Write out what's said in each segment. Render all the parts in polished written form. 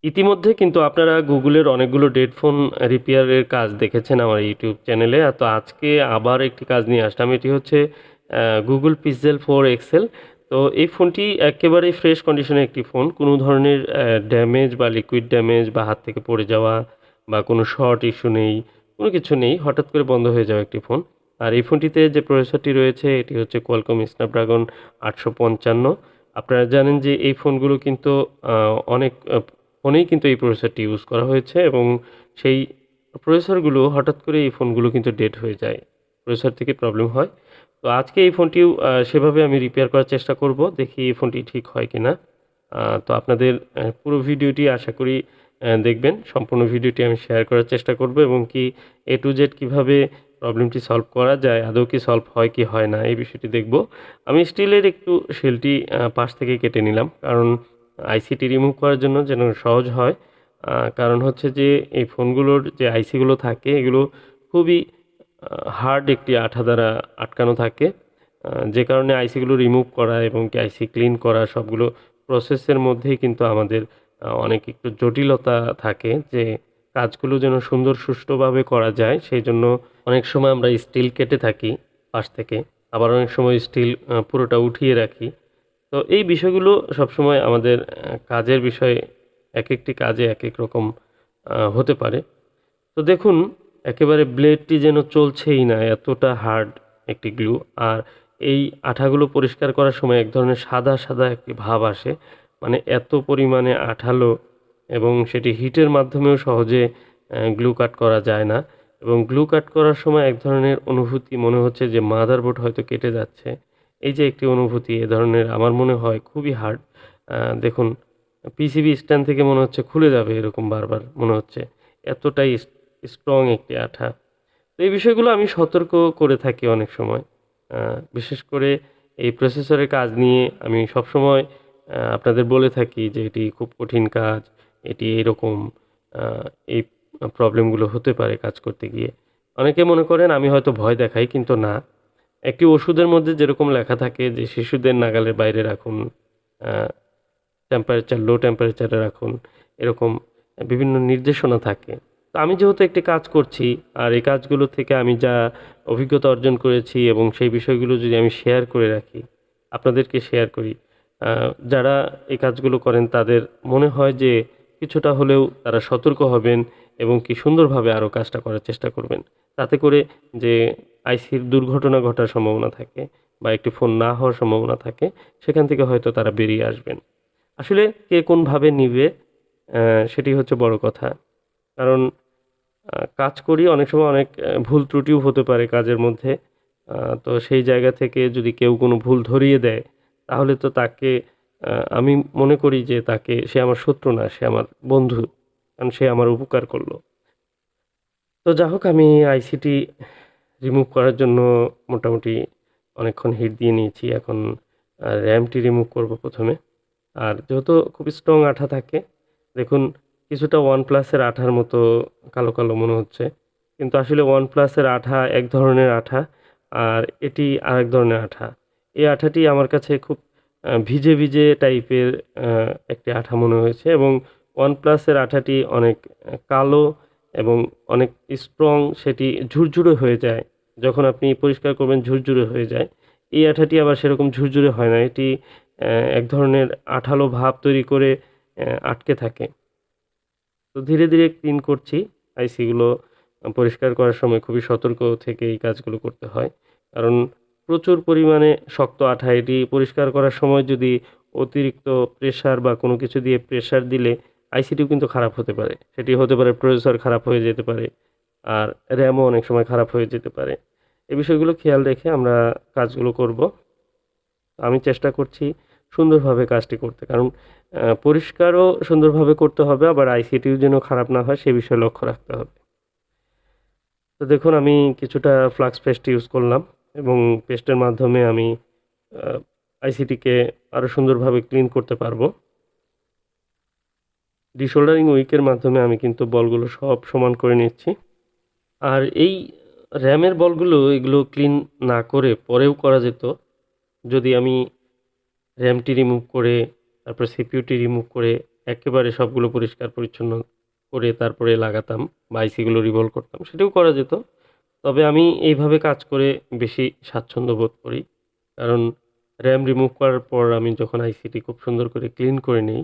ইতিমধ্যে কিন্তু আপনারা গুগলের অনেকগুলো ডেড ফোন রিপেয়ারের কাজ দেখেছেন আমার ইউটিউব চ্যানেলে। তো আজকে আবার একটি কাজ নিয়ে আসলাম। এটি হচ্ছে গুগল পিক্সেল 4 এক্সেল। তো এই ফোনটি একেবারেই ফ্রেশ কন্ডিশনের একটি ফোন। কোনো ধরনের ড্যামেজ বা লিকুইড ড্যামেজ বা হাত থেকে পড়ে যাওয়া বা কোনো শর্ট ইস্যু নেই, কোনো কিছু নেই। হঠাৎ করে বন্ধ হয়ে যাওয়া একটি ফোন। আর এই ফোনটিতে যে প্রসেসরটি রয়েছে এটি হচ্ছে কোয়ালকম স্ন্যাপড্রাগন 855। আপনারা জানেন যে এই ফোনগুলো কিন্তু অনেক ফোনেই কিন্তু এই প্রসেসরটি ইউজ করা হয়েছে এবং সেই প্রসেসরগুলো হঠাৎ করে এই ফোনগুলো কিন্তু ডেড হয়ে যায়। প্রসেসর থেকে প্রবলেম হয়। তো আজকে এই ফোনটিও সেভাবে আমি রিপেয়ার করার চেষ্টা করব। দেখি এই ফোনটি ঠিক হয় কিনা। তো আপনাদের পুরো ভিডিওটি আশা করি দেখবেন। সম্পূর্ণ ভিডিওটি আমি শেয়ার করার চেষ্টা করব এবং কি A to Z কিভাবে প্রবলেমটি সলভ করা যায়, আদৌ কি সলভ হয় কি হয় না এই বিষয়টি দেখব। আমি স্টিলের একটু শেলটি পাশ থেকে কেটে নিলাম। কারণ আইসিটি রিমুভ করার জন্য যেন সহজ হয়। কারণ হচ্ছে যে এই ফোনগুলোর যে আইসিগুলো থাকে এগুলো খুবই হার্ড একটি আঠা দ্বারা আটকানো থাকে। যে কারণে আইসিগুলো রিমুভ করা এবং কি আইসি ক্লিন করা সবগুলো প্রসেসের মধ্যেই কিন্তু আমাদের অনেক একটু জটিলতা থাকে যে কাজগুলো যেন সুন্দর সুষ্ঠুভাবে করা যায়। সেইজন্য অনেক সময় আমরা স্টিল কেটে থাকি পাশ থেকে। আবার অনেক সময় স্টিল পুরোটা উঠিয়ে রাখি। তো এই বিষয়গুলো সবসময় আমাদের কাজের বিষয়ে একেকটি কাজে একেক রকম হতে পারে। তো দেখুন একেবারে ব্লেডটি যেন চলছেই না, এতটা হার্ড একটি গ্লু। আর এই আঠাগুলো পরিষ্কার করার সময় এক ধরনের সাদা, সাদা একটি ভাব আসে। মানে এত পরিমাণে আঠালো এবং সেটি হিটের মাধ্যমেও সহজে গ্লু কাট করা যায় না এবং গ্লু কাট করার সময় এক ধরনের অনুভূতি মনে হচ্ছে যে মাদারবোর্ড হয়তো কেটে যাচ্ছে। এই যে একটি অনুভূতি এ ধরনের আমার মনে হয় খুবই হার্ড। দেখুন পিসিবি স্ট্যান্ড থেকে মনে হচ্ছে খুলে যাবে এরকম বারবার মনে হচ্ছে। এতটাই স্ট্রং একটি আঠা। তো এই বিষয়গুলো আমি সতর্ক করে থাকি অনেক সময়। বিশেষ করে এই প্রসেসরের কাজ নিয়ে আমি সবসময় আপনাদের বলে থাকি যে এটি খুব কঠিন কাজ। এটি এরকম আ এই প্রবলেমগুলো হতে পারে কাজ করতে গিয়ে। অনেকে মনে করেন আমি হয়তো ভয় দেখাই, কিন্তু না। একটি ওষুধের মধ্যে যেরকম লেখা থাকে যে শিশুদের নাগালের বাইরে রাখুন, আ টেম্পারেচার লো টেম্পারেচারে রাখুন। এরকম বিভিন্ন নির্দেশনা থাকে। তো আমি যেহেতু একটি কাজ করছি আর এই কাজগুলো থেকে আমি যা অভিজ্ঞতা অর্জন করেছি এবং সেই বিষয়গুলো যদি আমি শেয়ার করে রাখি, আপনাদেরকে শেয়ার করি। আ যারা এই কাজগুলো করেন তাদের মনে হয় যে কিছুটা হলেও তারা সতর্ক হবেন এবং কি সুন্দরভাবে আরও কাজটা করার চেষ্টা করবেন। তাতে করে যে আইসির দুর্ঘটনা ঘটার সম্ভাবনা থাকে বা একটি ফোন না হওয়ার সম্ভাবনা থাকে, সেখান থেকে হয়তো তারা বেরিয়ে আসবেন। আসলে কে কোনভাবে নিবে সেটি হচ্ছে বড় কথা। কারণ কাজ করি অনেক সময় অনেক ভুল ত্রুটিও হতে পারে কাজের মধ্যে। আ তো সেই জায়গা থেকে যদি কেউ কোনো ভুল ধরিয়ে দেয়, তাহলে তো তাকে আমি মনে করি যে তাকে সে আমার শত্রু না, সে আমার বন্ধু। কারণ সে আমার উপকার করল। তো যা হোক আমি আইসিটি রিমুভ করার জন্য মোটামুটি অনেকক্ষণ হিট দিয়ে নিয়েছি। এখন র‍্যামটি রিমুভ করব ১ম এ। আর যেহেতু খুব স্ট্রং আঠা থাকে, দেখুন কিছুটা OnePlus এর আঠার মতো কালো, কালো মনে হচ্ছে। কিন্তু আসলে OnePlus এর আঠা এক ধরনের আঠা, আর এটি আরেক ধরনের আঠা। এই আঠাটি আমার কাছে খুব ভিজে, ভিজে টাইপের আ একটি আঠা মনে হয়েছে এবং OnePlus এর আঠাটি অনেক কালো এবং অনেক স্ট্রং, সেটি ঝুরঝুরে হয়ে যায়। যখন আপনি পরিষ্কার করবেন ঝুরঝুরে হয়ে যায়। এই আঠাটি আবার সেরকম ঝুরঝুরে হয় না। এটি এক ধরনের আঠালো ভাব তৈরি করে আটকে থাকে। তো ধীরে, ধীরে ক্লিন করছি। আইসিগুলো পরিষ্কার করার সময় খুবই সতর্ক থেকে এই কাজগুলো করতে হয়। কারণ প্রচুর পরিমাণে শক্ত আঠা, এটি পরিষ্কার করার সময় যদি অতিরিক্ত প্রেশার বা কোনো কিছু দিয়ে প্রেশার দিলে আইসিটিও কিন্তু খারাপ হতে পারে। সেটি হতে পারে প্রসেসর খারাপ হয়ে যেতে পারে। আর র‍্যামও অনেক সময় খারাপ হয়ে যেতে পারে। এই বিষয়গুলো খেয়াল রেখে আমরা কাজগুলো করব। আমি চেষ্টা করছি সুন্দরভাবে কাজটি করতে। কারণ পরিষ্কারও সুন্দরভাবে করতে হবে, আবার আইসিটিও যেন খারাপ না হয় সে বিষয়ে লক্ষ্য রাখতে হবে। তো দেখুন আমি কিছুটা ফ্লাক্স পেস্ট ইউজ করলাম এবং পেস্টের মাধ্যমে আমি আ আইসিটিকে আরও সুন্দরভাবে ক্লিন করতে পারবো। ডিসোল্ডারিং উইকের মাধ্যমে আমি কিন্তু বলগুলো সব সমান করে নিচ্ছি। আর এই র‍্যামের বলগুলো এগুলো ক্লিন না করে পরেও করা যেত। যদি আমি র‍্যামটি রিমুভ করে তারপর সিপিইউটি রিমুভ করে একেবারে সবগুলো পরিষ্কার পরিচ্ছন্ন করে তারপরে লাগাতাম বা আইসিগুলো রিভলভ করতাম, সেটাও করা যেত। তবে আমি এইভাবে কাজ করে বেশি স্বাচ্ছন্দ্য বোধ করি। কারণ RAM রিমুভ করার পর আমি যখন আইসিটি খুব সুন্দর করে ক্লিন করে নেই,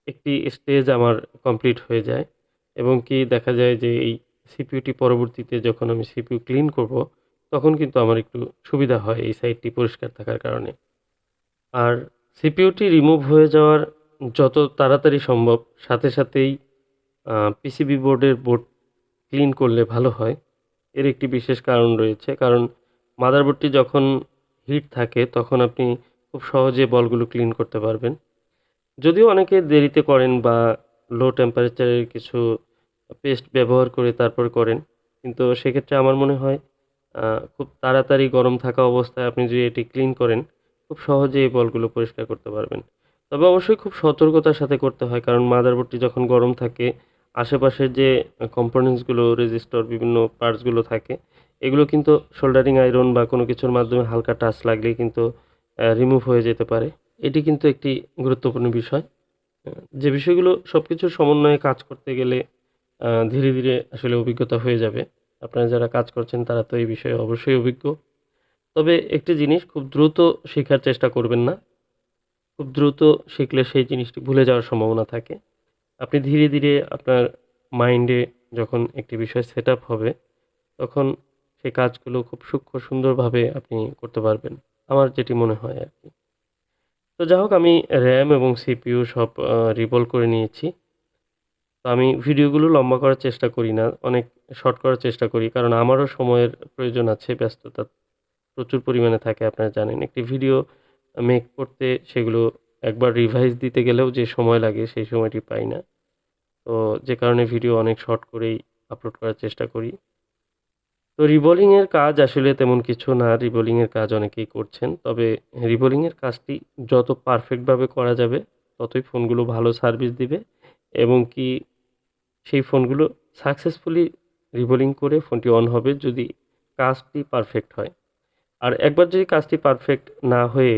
একটি স্টেজ আমার কমপ্লিট হয়ে যায় এবং কি দেখা যায় যে এই সিপিইউটি পরবর্তীতে যখন আমি সিপিইউ ক্লিন করব, তখন কিন্তু আমার একটু সুবিধা হয় এই সাইডটি পরিষ্কার থাকার কারণে। আর সিপিইউটি রিমুভ হয়ে যাওয়ার যত তাড়াতাড়ি সম্ভব সাথে সাথেই পিসিবি বোর্ডের বোর্ড ক্লিন করলে ভালো হয়। এর একটি বিশেষ কারণ রয়েছে। কারণ মাদারবোর্ডটি যখন হিট থাকে তখন আপনি খুব সহজে বলগুলো ক্লিন করতে পারবেন। যদিও অনেকে দেরিতে করেন বা লো টেম্পারেচারের কিছু পেস্ট ব্যবহার করে তারপর করেন। কিন্তু সেক্ষেত্রে আমার মনে হয় খুব তাড়াতাড়ি গরম থাকা অবস্থায় আপনি যদি এটি ক্লিন করেন, খুব সহজেই এই বলগুলো পরিষ্কার করতে পারবেন। তবে অবশ্যই খুব সতর্কতার সাথে করতে হয়, কারণ মাদারবোর্ডটি যখন গরম থাকে, আশেপাশের যে কম্পোনেন্টসগুলো, রেজিস্টর, বিভিন্ন পার্টসগুলো থাকে, এগুলো কিন্তু সোল্ডারিং আয়রন বা কোনো কিছুর মাধ্যমে হালকা টাচ লাগলেই কিন্তু রিমুভ হয়ে যেতে পারে। এটি কিন্তু একটি গুরুত্বপূর্ণ বিষয়। যে বিষয়গুলো সবকিছুর সমন্বয়ে কাজ করতে গেলে ধীরে, ধীরে আসলে অভিজ্ঞতা হয়ে যাবে। আপনারা যারা কাজ করছেন তারা তো এই বিষয়ে অবশ্যই অভিজ্ঞ। তবে একটি জিনিস খুব দ্রুত শেখার চেষ্টা করবেন না। খুব দ্রুত শিখলে সেই জিনিসটি ভুলে যাওয়ার সম্ভাবনা থাকে। আপনি ধীরে, ধীরে আপনার মাইন্ডে যখন একটি বিষয় সেটআপ হবে, তখন সেই কাজগুলো খুব সূক্ষ্ম সুন্দরভাবে আপনি করতে পারবেন। আমার যেটি মনে হয় আরকি। তো যাই হোক, আমি RAM এবং CPU সব রিভলভ করে নিয়েছি। তো আমি ভিডিওগুলো লম্বা করার চেষ্টা করি না। অনেক শর্ট করার চেষ্টা করি। কারণ আমারও সময়ের প্রয়োজন আছে। ব্যস্ততা প্রচুর পরিমাণে থাকে, আপনারা জানেন। একটি ভিডিও মেক করতে সেগুলো একবার রিভাইজ দিতে গেলেও যে সময় লাগে সেই সময়টি পাই না। তো যে কারণে ভিডিও অনেক শর্ট করেই আপলোড করার চেষ্টা করি। তো রিবলিং এর কাজ আসলে তেমন কিছু না। রিবলিং এর কাজ অনেকেই করছেন। তবে রিবলিং এর কাজটি যত পারফেক্ট ভাবে করা যাবে, ততই ফোনগুলো ভালো সার্ভিস দিবে এবং কি সেই ফোনগুলো সাকসেসফুলি রিবোলিং করে ফোনটি অন হবে যদি কাজটি পারফেক্ট হয়। আর একবার যদি কাজটি পারফেক্ট না হয়ে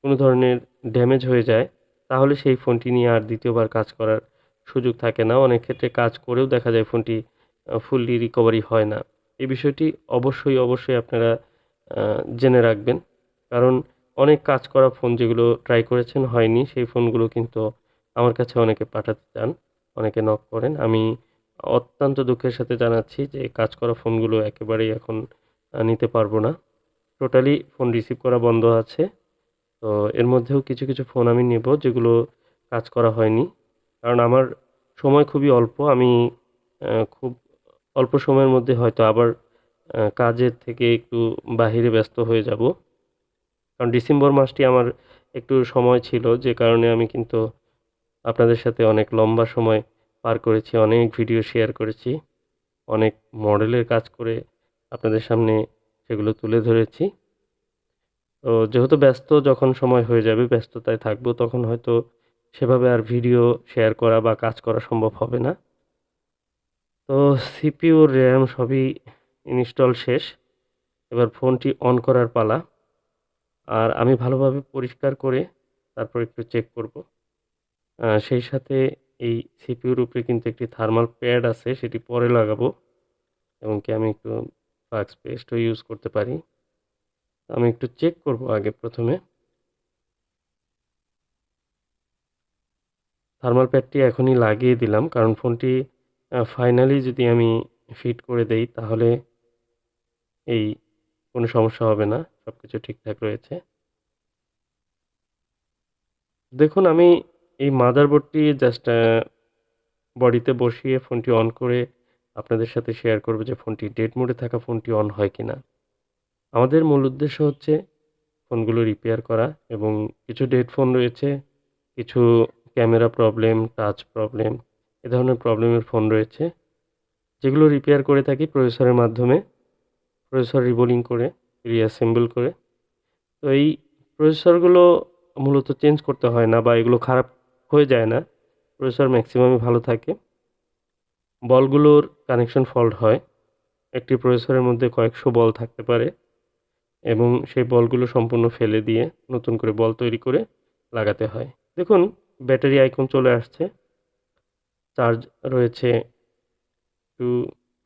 কোনো ধরনের ড্যামেজ হয়ে যায়, তাহলে সেই ফোনটি নিয়ে আর দ্বিতীয়বার কাজ করার সুযোগ থাকে না। অনেক ক্ষেত্রে কাজ করেও দেখা যায় ফোনটি ফুললি রিকভারি হয় না। এই বিষয়টি অবশ্যই, অবশ্যই আপনারা জেনে রাখবেন। কারণ অনেক কাজ করা ফোন যেগুলো ট্রাই করেছেন হয়নি, সেই ফোনগুলো কিন্তু আমার কাছে অনেকে পাঠাতে চান, অনেকে নক করেন। আমি অত্যন্ত দুঃখের সাথে জানাচ্ছি যে কাজ করা ফোনগুলো একেবারেই এখন নিতে পারব না। টোটালি ফোন রিসিভ করা বন্ধ আছে। তো এর মধ্যেও কিছু, কিছু ফোন আমি নেব যেগুলো কাজ করা হয়নি। কারণ আমার সময় খুবই অল্প। আমি খুব অল্প সময়ের মধ্যে হয়তো আবার কাজের থেকে একটু বাহিরে ব্যস্ত হয়ে যাব। কারণ ডিসেম্বর মাসটি আমার একটু সময় ছিল, যে কারণে আমি কিন্তু আপনাদের সাথে অনেক লম্বা সময় পার করেছি। অনেক ভিডিও শেয়ার করেছি। অনেক মডেলের কাজ করে আপনাদের সামনে সেগুলো তুলে ধরেছি। তো যেহেতু ব্যস্ত যখন সময় হয়ে যাবে, ব্যস্ততায় থাকবো, তখন হয়তো সেভাবে আর ভিডিও শেয়ার করা বা কাজ করা সম্ভব হবে না। তো সিপিইউ, RAM সবই ইনস্টল শেষ। এবার ফোনটি অন করার পালা। আর আমি ভালোভাবে পরিষ্কার করে তারপর একটু চেক করব। সেই সাথে এই সিপিইউর উপরে কিন্তু একটি থার্মাল প্যাড আছে, সেটি পরে লাগাবো এবং কি আমি একটু ফ্লাক্স পেস্টও ইউজ করতে পারি। আমি একটু চেক করব আগে প্রথমে। থার্মাল প্যাডটি এখনই লাগিয়ে দিলাম, কারণ ফোনটি ফাইনালি যদি আমি ফিট করে দেই তাহলে এই কোনো সমস্যা হবে না। সবকিছু ঠিকঠাক রয়েছে। দেখুন, আমি এই মাদারবোর্ডটি জাস্ট বডিতে বসিয়ে ফোনটি অন করে আপনাদের সাথে শেয়ার করব যে ফোনটি ডেড মোডে থাকা ফোনটি অন হয় কিনা। আমাদের মূল উদ্দেশ্য হচ্ছে ফোনগুলো রিপেয়ার করা এবং কিছু ডেড ফোন রয়েছে, কিছু ক্যামেরা প্রবলেম, টাচ প্রবলেম, এ ধরনের প্রবলেমের ফোন রয়েছে, যেগুলো রিপেয়ার করে থাকি প্রসেসরের মাধ্যমে। প্রসেসর রিবোলিং করে, রিঅ্যাসেম্বল করে। তো এই প্রসেসরগুলো মূলত চেঞ্জ করতে হয় না বা এগুলো খারাপ হয়ে যায় না। প্রসেসর ম্যাক্সিমামই ভালো থাকে। বলগুলোর কানেকশন ফল্ট হয়। একটি প্রসেসরের মধ্যে কয়েকশো বল থাকতে পারে এবং সেই বলগুলো সম্পূর্ণ ফেলে দিয়ে নতুন করে বল তৈরি করে লাগাতে হয়। দেখুন, ব্যাটারি আইকন চলে আসছে, চার্জ রয়েছে টু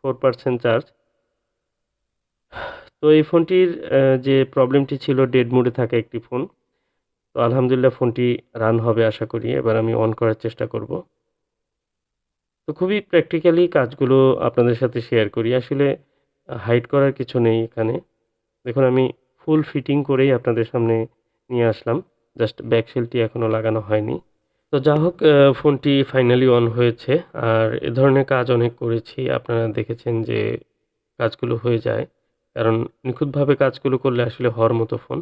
4% চার্জ। তো এই ফোনটির যে প্রবলেমটি ছিল ডেড মোডে থাকা একটি ফোন। তো আলহামদুলিল্লাহ ফোনটি রান হবে আশা করি। এবার আমি অন করার চেষ্টা করব। তো খুবই প্র্যাকটিক্যালি কাজগুলো আপনাদের সাথে শেয়ার করি। আসলে হাইড করার কিছু নেই এখানে। দেখুন আমি ফুল ফিটিং করেই আপনাদের সামনে নিয়ে আসলাম। জাস্ট ব্যাক শেলটি এখনো লাগানো হয়নি। তো যা হোক ফোনটি ফাইনালি অন হয়েছে। আর এ ধরনের কাজ অনেক করেছি। আপনারা দেখেছেন যে কাজগুলো হয়ে যায়। কারণ নিখুঁতভাবে কাজগুলো করলে আসলে হওয়ার মতো ফোন।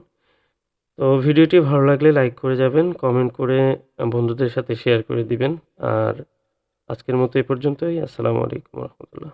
তো ভিডিওটি ভালো লাগলে লাইক করে যাবেন, কমেন্ট করে বন্ধুদের সাথে শেয়ার করে দিবেন। আর আজকের মতো এ পর্যন্তই। আসসালামু আলাইকুম ওয়া রাহমাতুল্লাহ।